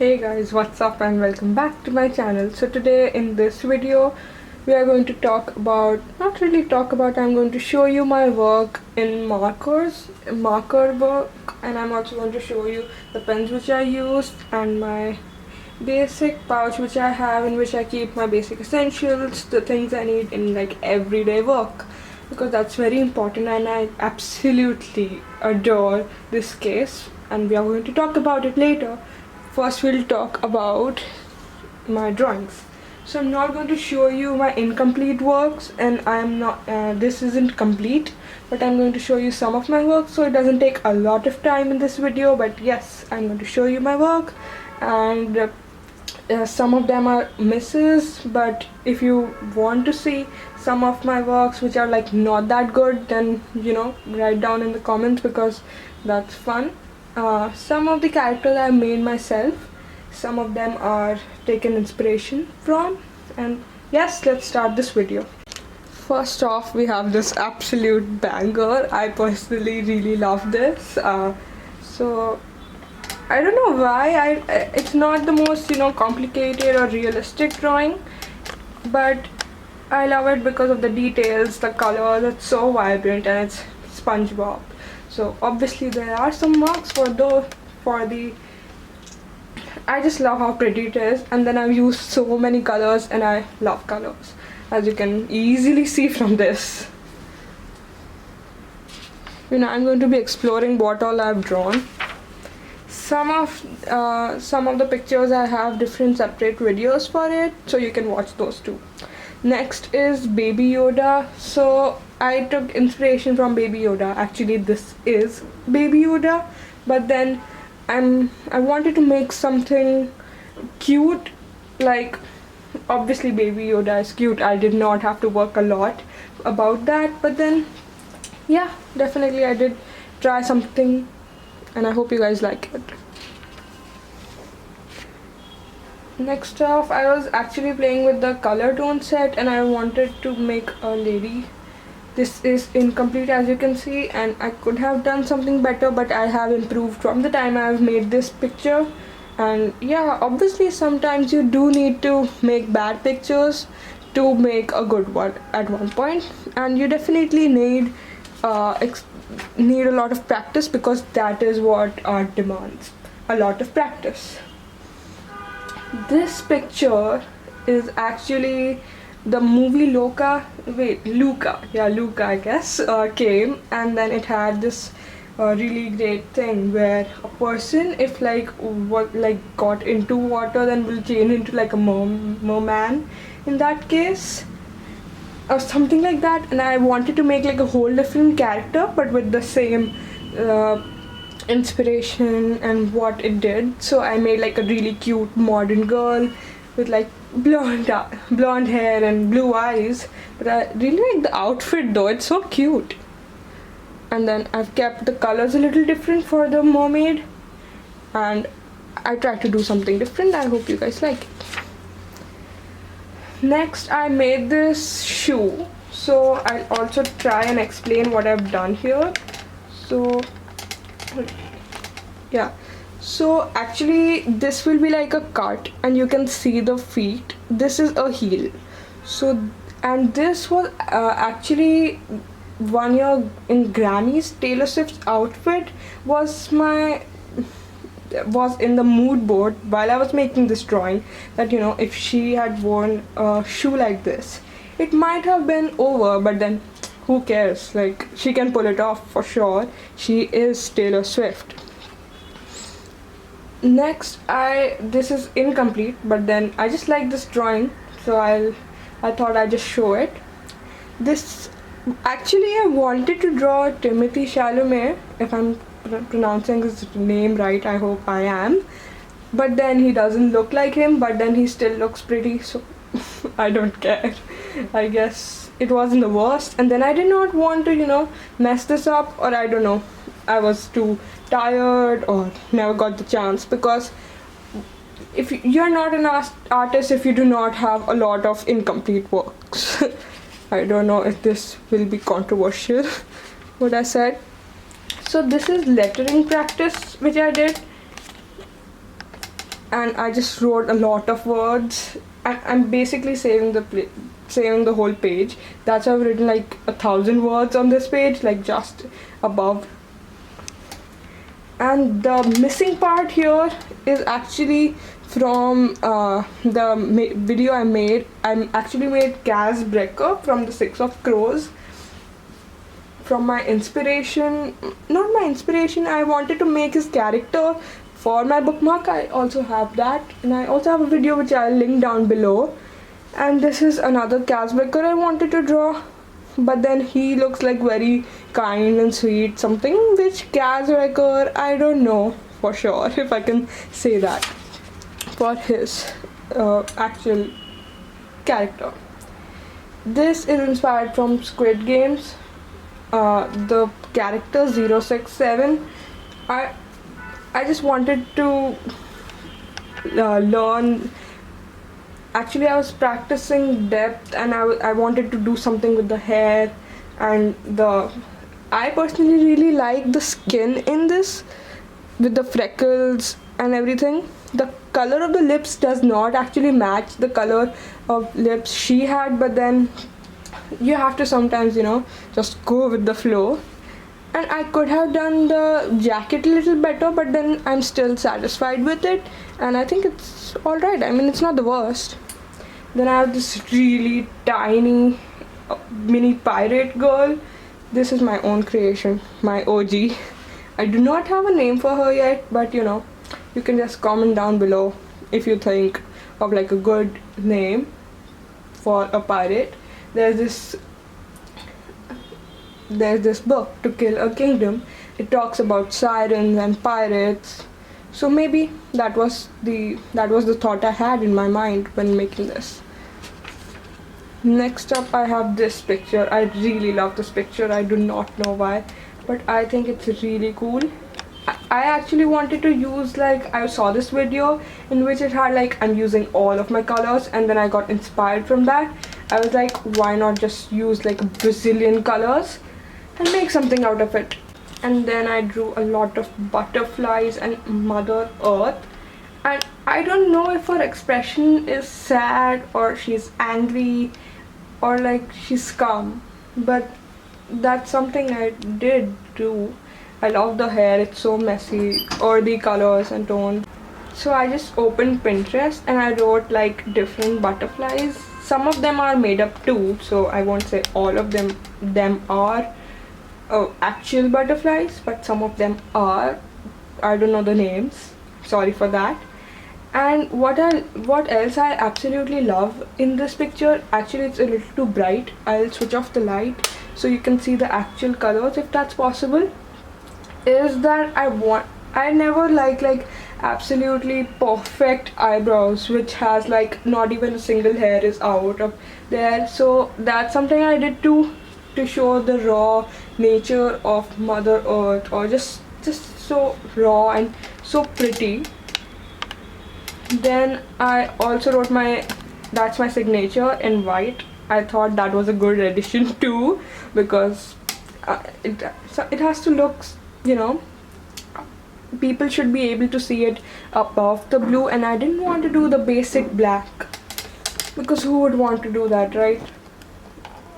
Hey guys, what's up and welcome back to my channel. So today in this video we are going to talk about, not really talk about, I'm going to show you my work in marker work, and I'm also going to show you the pens which I used and my basic pouch which I have, in which I keep my basic essentials, the things I need in like everyday work, because that's very important and I absolutely adore this case, and we are going to talk about it later. First we'll talk about my drawings. So I'm not going to show you my incomplete works, and I'm not this isn't complete, but I'm going to show you some of my work, so it doesn't take a lot of time in this video. But yes, I'm going to show you my work, and some of them are misses, but if you want to see some of my works which are like not that good, then write down in the comments, because that's fun. Some of the characters I made myself, some of them are taken inspiration from, and yes, let's start this video. First off, we have this absolute banger. I personally really love this. So I don't know why it's not the most complicated or realistic drawing, but I love it because of the details, the colors. It's so vibrant and it's SpongeBob. So obviously there are some marks for the I just love how pretty it is, and then I've used so many colors, and I love colors, as you can easily see from this. I'm going to be exploring what all I've drawn. Some of the pictures I have different separate videos for it, so you can watch those too. Next is Baby Yoda. So I took inspiration from Baby Yoda. Actually, this is Baby Yoda, but then I wanted to make something cute. Like, obviously Baby Yoda is cute. I did not have to work a lot about that, but then yeah, definitely I did try something, and I hope you guys like it. Next off, I was actually playing with the color tone set, and I wanted to make a lady. This is incomplete, as you can see, and I could have done something better, but I have improved from the time I've made this picture. And yeah, obviously sometimes you do need to make bad pictures to make a good one at one point, and you definitely need a lot of practice, because that is what art demands, a lot of practice. This picture is actually the movie Luca, I guess, came, and then it had this really great thing where a person, if got into water, then will change into like a merman in that case, or something like that. And I wanted to make like a whole different character, but with the same inspiration and what it did. So I made like a really cute modern girl with like blonde hair and blue eyes, but I really like the outfit though. It's so cute. And then I've kept the colors a little different for the mermaid, and I tried to do something different. I hope you guys like it. Next, I made this shoe, so I'll also try and explain what I've done here. So yeah, so actually this will be like a cut, and you can see the feet. This is a heel. So, and this was actually one year in Granny's, Taylor Swift's outfit was in the mood board while I was making this drawing, that if she had worn a shoe like this, it might have been over, but then who cares, like she can pull it off for sure. She is Taylor Swift. Next, this is incomplete, but then I just like this drawing, so I thought I'd just show it. This actually, I wanted to draw Timothy Chalamet, if I'm pronouncing his name right. I hope I am, but then he doesn't look like him, but then he still looks pretty, so I don't care. I guess it wasn't the worst, and then I did not want to mess this up, or I don't know, I was too tired or never got the chance, because if you're not an artist if you do not have a lot of incomplete works. I don't know if this will be controversial what I said. So this is lettering practice which I did, and I just wrote a lot of words. I'm basically saving the whole page. That's why I've written like 1,000 words on this page, like just above. And the missing part here is actually from the video I made. I actually made Kaz Brecker from the Six of Crows. From my inspiration, not my inspiration, I wanted to make his character for my bookmark. I also have that, and I also have a video which I'll link down below. And this is another Kaz Brecker I wanted to draw, but then he looks like very kind and sweet, something which Kaz Brecker, I don't know for sure if I can say that for his actual character. This is inspired from Squid Games. The character 067. I just wanted to learn. Actually, I was practicing depth, and I wanted to do something with the hair and the. I personally really like the skin in this, with the freckles and everything. The color of the lips does not actually match the color of lips she had, but then you have to sometimes, just go with the flow. And I could have done the jacket a little better, but then I'm still satisfied with it, and I think it's alright. I mean, it's not the worst. Then I have this really tiny mini pirate girl. This is my own creation, my OG. I do not have a name for her yet, but you can just comment down below if you think of like a good name for a pirate. There's this book, To Kill a Kingdom. It talks about sirens and pirates. So maybe that was the thought I had in my mind when making this. Next up, I have this picture. I really love this picture. I do not know why, but I think it's really cool. I actually wanted to use, I saw this video in which it had I'm using all of my colors, and then I got inspired from that. I was like, why not just use Brazilian colors and make something out of it. And then I drew a lot of butterflies and Mother Earth, and I don't know if her expression is sad or she's angry or she's calm, but that's something I did do. I love the hair, it's so messy, or the colors and tone. So I just opened Pinterest and I wrote different butterflies. Some of them are made up too, so I won't say all of them are actual butterflies, but some of them are. I don't know the names, sorry for that. And what else I absolutely love in this picture, actually it's a little too bright, I'll switch off the light so you can see the actual colors if that's possible, is that I never like absolutely perfect eyebrows which has not even a single hair is out of there. So that's something I did to show the raw nature of Mother Earth, or just so raw and so pretty. Then I also wrote that's my signature in white. I thought that was a good addition too, because it has to look, people should be able to see it above the blue, and I didn't want to do the basic black, because who would want to do that, right?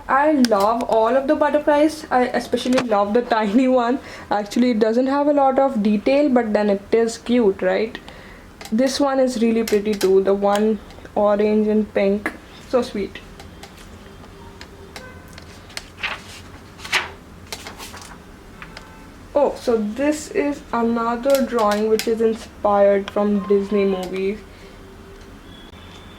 I love all of the butterflies. I especially love the tiny one. Actually, it doesn't have a lot of detail, but then it is cute, right? This one is really pretty too, the one orange and pink, so sweet. Oh, so this is another drawing which is inspired from Disney movies.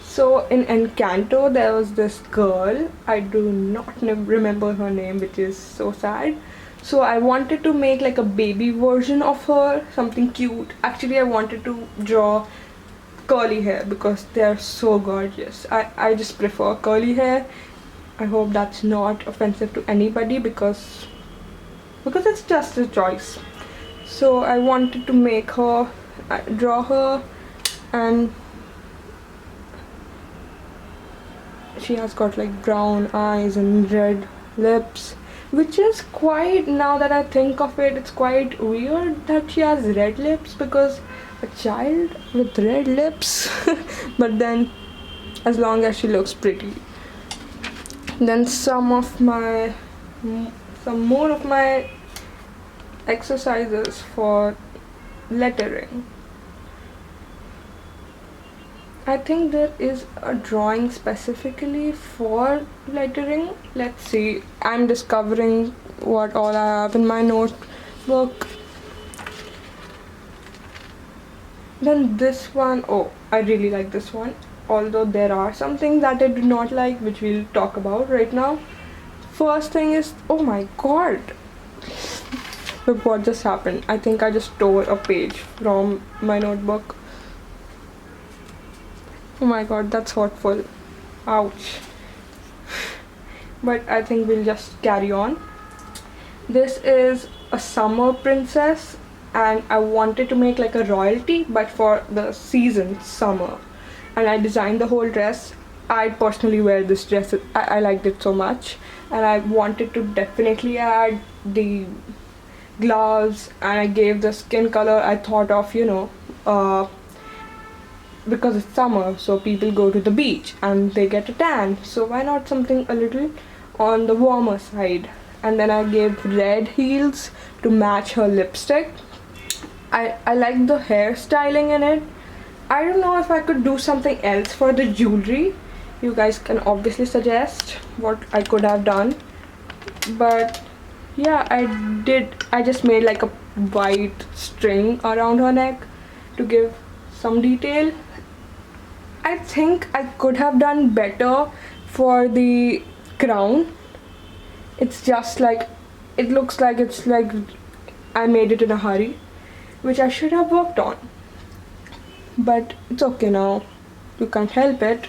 So in Encanto there was this girl, I do not remember her name, which is so sad. So I wanted to make a baby version of her, something cute. Actually I wanted to draw curly hair because they are so gorgeous. I just prefer curly hair. I hope that's not offensive to anybody, because it's just a choice. So I wanted to make her, draw her, and she has got brown eyes and red lips, which is quite, now that I think of it, it's quite weird that she has red lips, because a child with red lips but then as long as she looks pretty. Then some more of my exercises for lettering. I think there is a drawing specifically for lettering. Let's see. I'm discovering what all I have in my notebook. Then this one, oh, I really like this one. Although there are some things that I do not like, which we'll talk about right now. First thing is, oh my god. Look what just happened. I think I just tore a page from my notebook. Oh my god, that's hurtful. Ouch. But I think we'll just carry on. This is a summer princess, and I wanted to make like a royalty but for the season summer, and I designed the whole dress. I personally wear this dress. I liked it so much, and I wanted to definitely add the gloves, and I gave the skin color. I thought of, because it's summer, so people go to the beach and they get a tan, so why not something a little on the warmer side. And then I gave red heels to match her lipstick. I like the hairstyling in it. I don't know if I could do something else for the jewelry. You guys can obviously suggest what I could have done, but yeah, I just made like a white string around her neck to give some detail. I think I could have done better for the crown. It's just like, it looks like it's like I made it in a hurry, which I should have worked on. But it's okay now. You can't help it.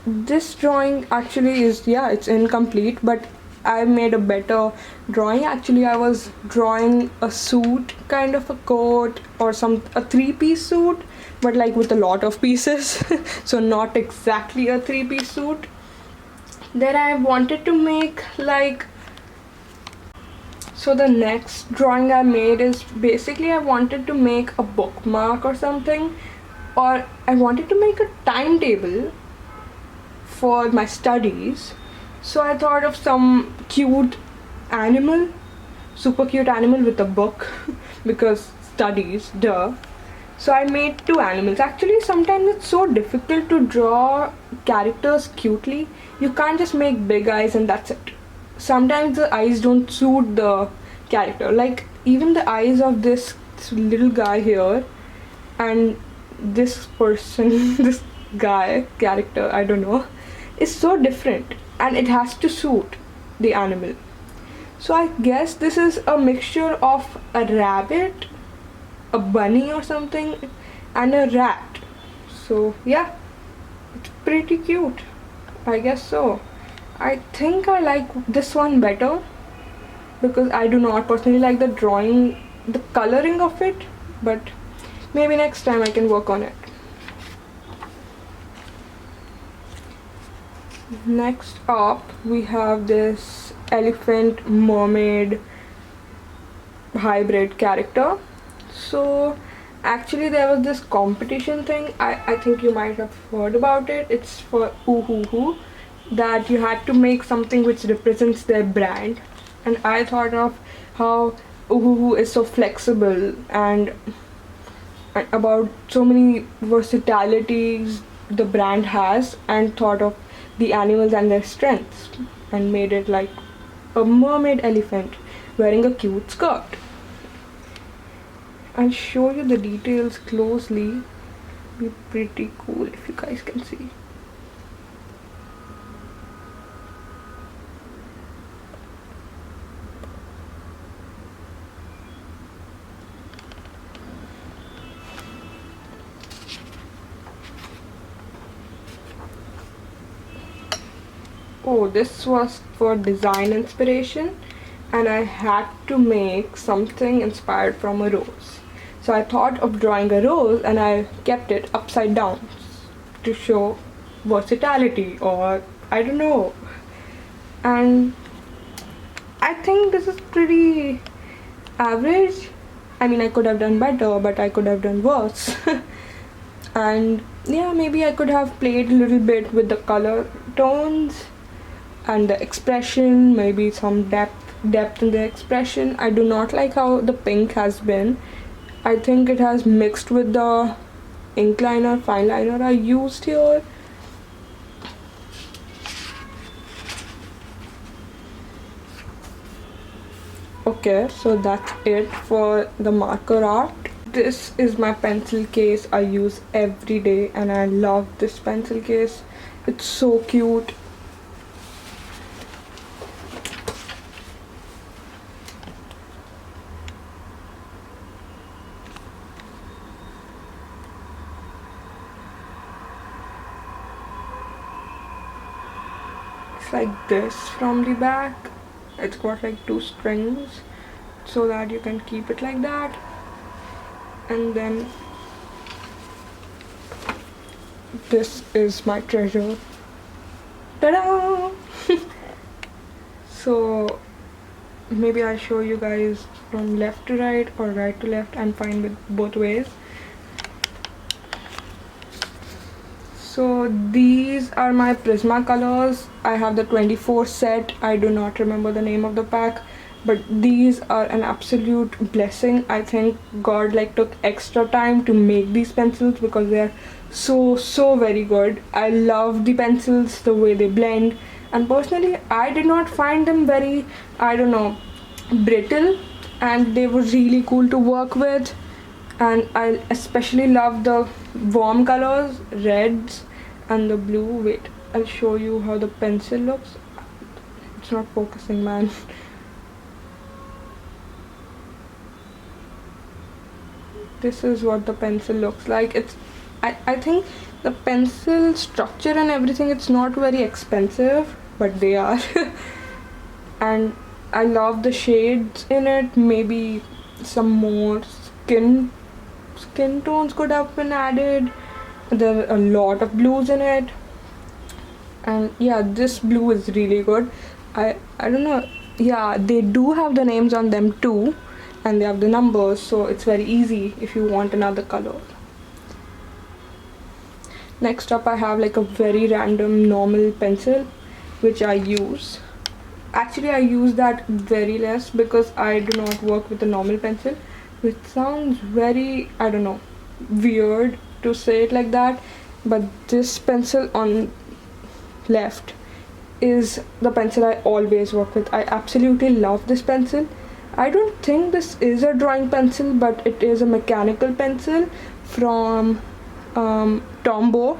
This drawing actually is, yeah, it's incomplete, but I made a better drawing. Actually, I was drawing a suit, kind of a coat, or a three-piece suit, but like with a lot of pieces. So not exactly a three-piece suit. Then I wanted to make like, so the next drawing I made is basically I wanted to make a bookmark or something, or I wanted to make a timetable for my studies. So I thought of some cute animal, super cute animal with a book because studies, duh. So I made two animals. Actually, sometimes it's so difficult to draw characters cutely. You can't just make big eyes and that's it. Sometimes the eyes don't suit the character. Like even the eyes of this little guy here and this person, this guy, character, I don't know, is so different, and it has to suit the animal. So I guess this is a mixture of a rabbit, a bunny or something, and a rat. So yeah, it's pretty cute, I guess so. I think I like this one better because I do not personally like the drawing, the coloring of it, but maybe next time I can work on it. Next up, we have this elephant mermaid hybrid character. So actually there was this competition thing, I think you might have heard about it. It's for Oohoo, that you had to make something which represents their brand, and I thought of how Oohoo is so flexible and about so many versatilities the brand has, and thought of the animals and their strengths and made it like a mermaid elephant wearing a cute skirt. I'll show you the details closely. Be pretty cool if you guys can see. Oh, this was for design inspiration, and I had to make something inspired from a rose. So I thought of drawing a rose and I kept it upside down to show versatility, or I don't know. And I think this is pretty average. I mean, I could have done better, but I could have done worse. And yeah, maybe I could have played a little bit with the color tones and the expression, maybe some depth in the expression. I do not like how the pink has been. I think it has mixed with the ink liner, fine liner I used here. Okay, so that's it for the marker art. This is my pencil case I use every day, and I love this pencil case. It's so cute. It's like this from the back. It's got like 2 strings so that you can keep it like that. And then this is my treasure. Ta-da! So maybe I'll show you guys from left to right or right to left. I'm fine with both ways. So these are my Prismacolors. I have the 24 set. I do not remember the name of the pack, but these are an absolute blessing. I think God took extra time to make these pencils because they are so very good. I love the pencils, the way they blend, and personally I did not find them very, I don't know, brittle, and they were really cool to work with. And I especially love the warm colors, reds and the blue. Wait, I'll show you how the pencil looks. It's not focusing, man. This is what the pencil looks like. I think the pencil structure and everything, it's not very expensive, but they are. And I love the shades in it. Maybe some more skin tones could have been added. There are a lot of blues in it, and yeah, this blue is really good. I don't know. Yeah, they do have the names on them too, and they have the numbers, so it's very easy if you want another color. Next up, I have a very random normal pencil which I use. Actually, I use that very less because I do not work with a normal pencil, which sounds very, I don't know, weird to say it like that, but this pencil on left is the pencil I always work with. I absolutely love this pencil. I don't think this is a drawing pencil, but it is a mechanical pencil from Tombow,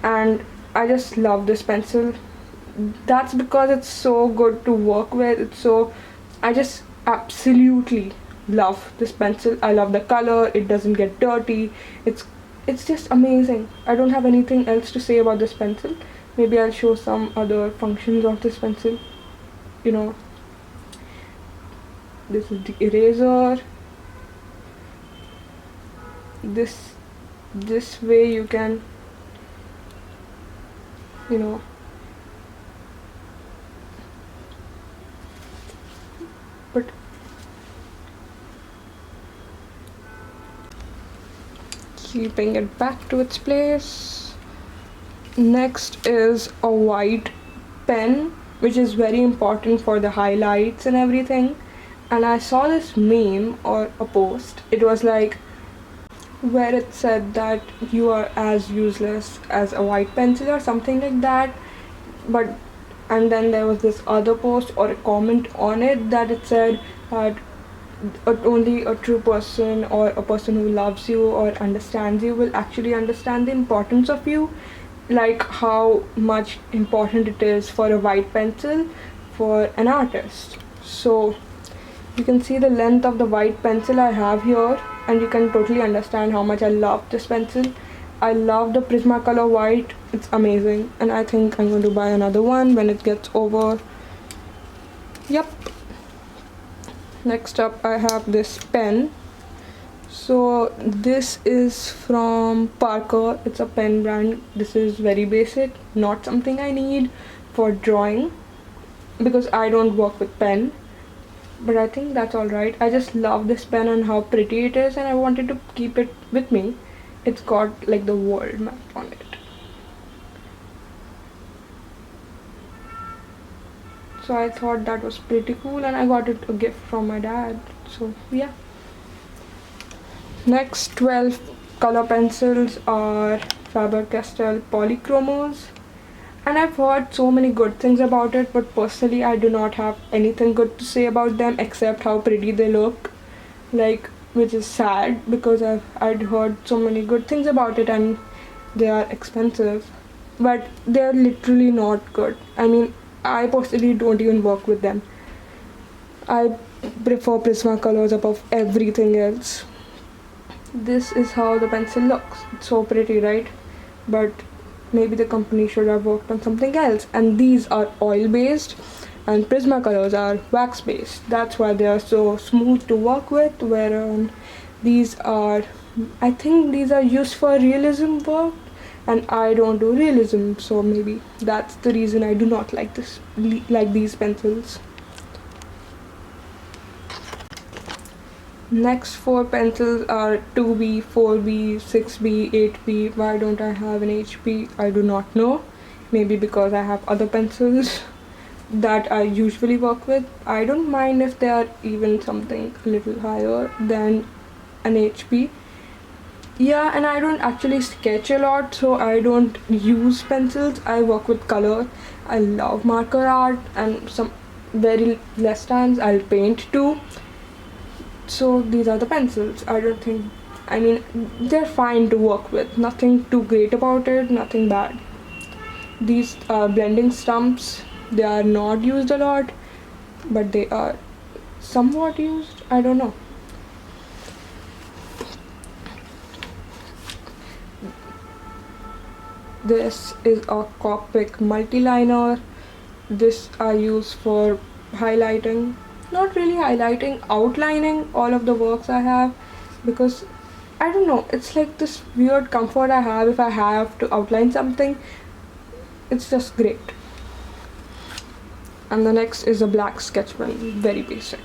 and I just love this pencil. That's because it's so good to work with. I just absolutely love this pencil. I love the color. It doesn't get dirty. It's just amazing. I don't have anything else to say about this pencil. Maybe I'll show some other functions of this pencil. This is the eraser. This way you can but keeping it back to its place. Next is a white pen, which is very important for the highlights and everything. And I saw this meme or a post. It was where it said that you are as useless as a white pencil or something like that. And then there was this other post or a comment on it that it said that only a true person or a person who loves you or understands you will actually understand the importance of you, how much important it is for a white pencil for an artist. So you can see the length of the white pencil I have here, and you can totally understand how much I love this pencil. I love the Prismacolor white. It's amazing, and I think I'm going to buy another one when it gets over. Yep. Next up, I have this pen. So this is from Parker. It's a pen brand. This is very basic, not something I need for drawing because I don't work with pen. but I think that's alright. I just love this pen and how pretty it is, and I wanted to keep it with me. It's got like the world map on it. So I thought that was pretty cool, and I got it a gift from my dad. So yeah. Next 12 color pencils are Faber-Castell Polychromos, and I've heard so many good things about it, but personally I do not have anything good to say about them except how pretty they look, like, which is sad because I'd heard so many good things about it, and they are expensive, but they're literally not good. I mean, I personally don't even work with them. I prefer Prismacolors above everything else. This is how the pencil looks. It's so pretty, right? But maybe the company should have worked on something else. And these are oil based, and Prismacolors are wax based. That's why they are so smooth to work with. Whereas these are, I think these are used for realism work, and I don't do realism, so maybe that's the reason I do not like these pencils. Next four pencils are 2B, 4B, 6B, 8B. Why don't I have an HP? I do not know. Maybe because I have other pencils that I usually work with. I don't mind if they are even something a little higher than an HP. Yeah, and I don't actually sketch a lot, so I don't use pencils. I work with color. I love marker art, and some very less times I'll paint too. So these are the pencils. I mean, they're fine to work with. Nothing too great about it, nothing bad. These are blending stumps. They are not used a lot, but they are somewhat used. I don't know. This is a Copic multiliner. This I use for highlighting. Not really highlighting, outlining all of the works I have, because I don't know, it's like this weird comfort I have if I have to outline something. It's just great. And the next is a black sketch pen, very basic.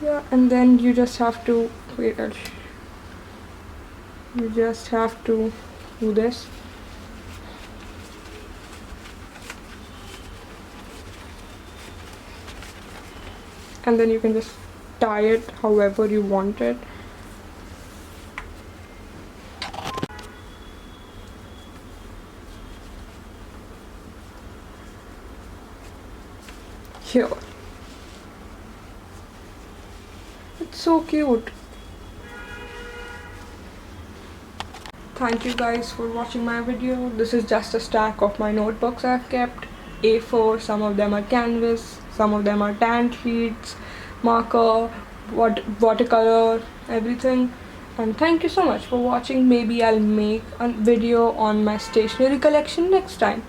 Yeah, and then you just have to you just have to do this. And then you can just tie it however you want it. Here. It's so cute. Thank you guys for watching my video. This is just a stack of my notebooks I've kept. A4, some of them are canvas, some of them are tan sheets, marker, watercolor, everything. And thank you so much for watching. Maybe I'll make a video on my stationery collection next time.